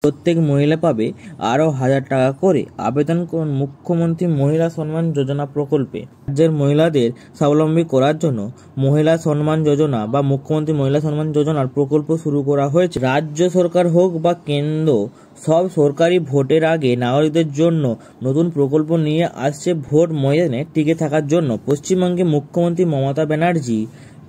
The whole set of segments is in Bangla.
প্রত্যেক মহিলা পাবে আরও 1000 টাকা করে। আবেদন করুন মুখ্যমন্ত্রী মহিলা সম্মান যোজনা প্রকল্পে। রাজ্যের মহিলাদের স্বাবলম্বী করার জন্য মহিলা সম্মান যোজনা বা মুখ্যমন্ত্রী মহিলা সম্মান যোজনার প্রকল্প শুরু করা হয়েছে। রাজ্য সরকার হোক বা কেন্দ্র, সব সরকারি ভোটের আগে নাগরিকদের জন্য নতুন প্রকল্প নিয়ে আসছে ভোট ময়দানে টিকে থাকার জন্য। পশ্চিমবঙ্গে মুখ্যমন্ত্রী মমতা ব্যানার্জি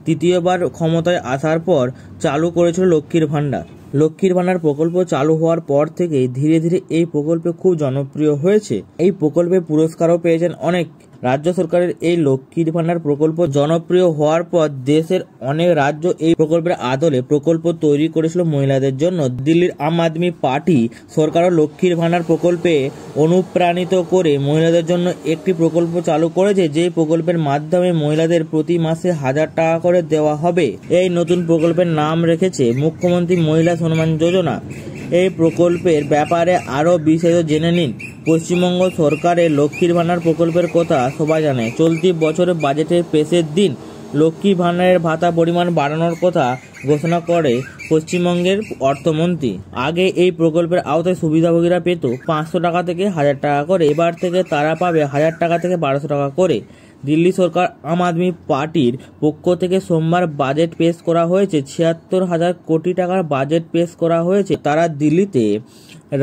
তৃতীয়বার ক্ষমতায় আসার পর চালু করেছিল লক্ষ্মীর ভাণ্ডার। লক্ষ্মীর ভাণ্ডার প্রকল্প চালু হওয়ার পর থেকে ধীরে ধীরে এই প্রকল্প খুব জনপ্রিয় হয়েছে। এই প্রকল্পে পুরস্কারও পেয়েছেন অনেক। রাজ্য সরকারের এই লক্ষ্মীর ভাণ্ডার প্রকল্প জনপ্রিয় হওয়ার পর দেশের অনেক রাজ্য এই প্রকল্পের আদলে প্রকল্প তৈরি করেছিল মহিলাদের জন্য। দিল্লির আম আদমি পার্টি সরকারও লক্ষ্মীর ভাণ্ডার প্রকল্পে অনুপ্রাণিত করে মহিলাদের জন্য একটি প্রকল্প চালু করেছে, যে প্রকল্পের মাধ্যমে মহিলাদের প্রতি মাসে 1000 টাকা করে দেওয়া হবে। এই নতুন প্রকল্পের নাম রেখেছে মুখ্যমন্ত্রী মহিলা সম্মান যোজনা। এই প্রকল্পের ব্যাপারে আরও বিস্তারিত জেনে নিন। পশ্চিমবঙ্গ সরকারের লক্ষ্মীর ভাণ্ডার প্রকল্পের কথা সবাই জানে। চলতি বছরের বাজেটের পেশের দিন লক্ষ্মী ভাণ্ডারের ভাতা পরিমাণ বাড়ানোর কথা ঘোষণা করে পশ্চিমবঙ্গের অর্থমন্ত্রী। আগে এই প্রকল্পের আওতায় সুবিধাভোগীরা পেত 500 টাকা থেকে 1000 টাকা করে। এবার থেকে তারা পাবে 1000 টাকা থেকে 1200 টাকা করে। দিল্লি সরকার আম আদমি পার্টির পক্ষ থেকে সোমবার বাজেট পেশ করা হয়েছে। 76,000 কোটি টাকার বাজেট পেশ করা হয়েছে। তারা দিল্লিতে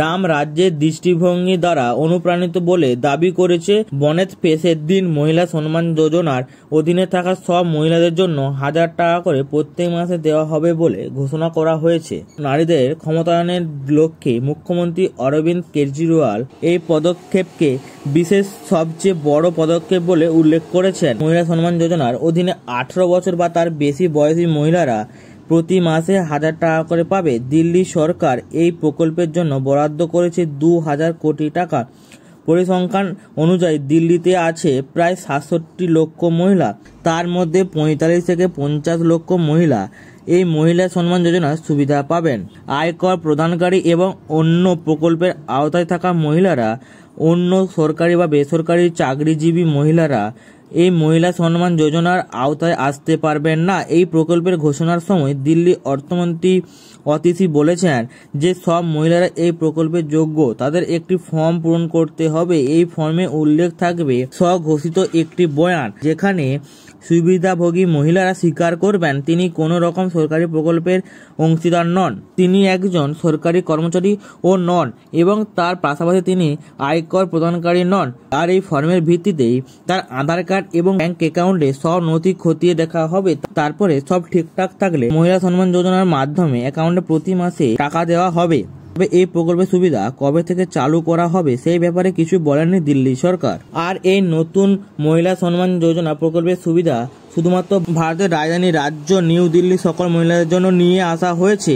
রাম রাজ্যের দৃষ্টিভঙ্গি দ্বারা অনুপ্রাণিত বলে দাবি করেছে। বনেত পেশের দিন মহিলা সম্মান যোজনার অধীনে থাকা সব মহিলাদের জন্য 1000 টাকা করে প্রত্যেক মাসে দেওয়া হবে বলে ঘোষণা করা হয়েছে। নারীদের ক্ষমতায়নের লক্ষ্যে মুখ্যমন্ত্রী অরবিন্দ কেজরিওয়াল এই পদক্ষেপকে বিশেষ সবচেয়ে বড় পদক্ষেপ বলে উল্লেখ করেছেন। মহিলা সম্মান যোজনার অধীনে 18 বছর বা তার বেশি বয়সী মহিলারা প্রতি মাসে 1000 টাকা করে পাবে। দিল্লি সরকার এই প্রকল্পের জন্য বরাদ্দ করেছে 2000 কোটি টাকা। পরিসংখ্যান অনুযায়ী দিল্লিতে আছে প্রায় 67 লক্ষ মহিলা, তার মধ্যে 45 থেকে 50 লক্ষ মহিলা এই মহিলা সম্মান যোজনার সুবিধা পাবেন। আয়কর প্রদানকারী এবং অন্য প্রকল্পের আওতায় থাকা মহিলারা, অন্য সরকারি বা বেসরকারি চাকরিজীবী মহিলারা এই মহিলা সম্মান যোজনার আওতায় আসতে পারবেন না। এই প্রকল্পের ঘোষণার সময় দিল্লি অর্থমন্ত্রী অতিশী বলেছেন যে সব মহিলারা এই প্রকল্পের যোগ্য। তাদের একটি ফর্ম পূরণ করতে হবে। এই ফর্মে উল্লেখ থাকবে স্বঘোষিত একটি বয়ান, যেখানে সুবিধাভোগী মহিলারা স্বীকার করবেন তিনি কোনো রকম সরকারি প্রকল্পের অংশীদার নন, তিনি একজন সরকারি কর্মচারী ও নন, এবং তার পাশাপাশি তিনি আয়কর প্রদানকারী নন। আর এই ফর্মের ভিত্তিতেই তার আধার কার্ড এবং ব্যাংক অ্যাকাউন্টে সব নথি খতিয়ে দেখা হবে। তারপরে সব ঠিকঠাক থাকলে মহিলা সম্মান যোজনার মাধ্যমে অ্যাকাউন্টে প্রতি মাসে টাকা দেওয়া হবে। তবে এই প্রকল্পের সুবিধা কবে থেকে চালু করা হবে সেই ব্যাপারে কিছু বলেননি দিল্লি সরকার। আর এই নতুন মহিলা সম্মান যোজনা প্রকল্পের সুবিধা শুধুমাত্র ভারতের রাজধানী রাজ্য নিউ দিল্লি সকল মহিলাদের জন্য নিয়ে আসা হয়েছে।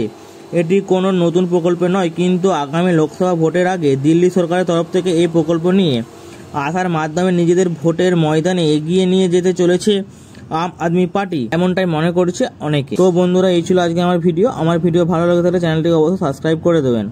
এটি কোনো নতুন প্রকল্প নয়, কিন্তু আগামী লোকসভা ভোটের আগে দিল্লি সরকারের তরফ থেকে এই প্রকল্প নিয়ে আসার মাধ্যমে নিজেদের ভোটের ময়দানে এগিয়ে নিয়ে যেতে চলেছে আম আদমি পার্টি, এমনটাই মনে করছে অনেকে। তো বন্ধুরা, এই ছিল আজকে আমার ভিডিও। আমার ভিডিও ভালো লাগে তাহলে চ্যানেলটিকে অবশ্যই সাবস্ক্রাইব করে দেবেন।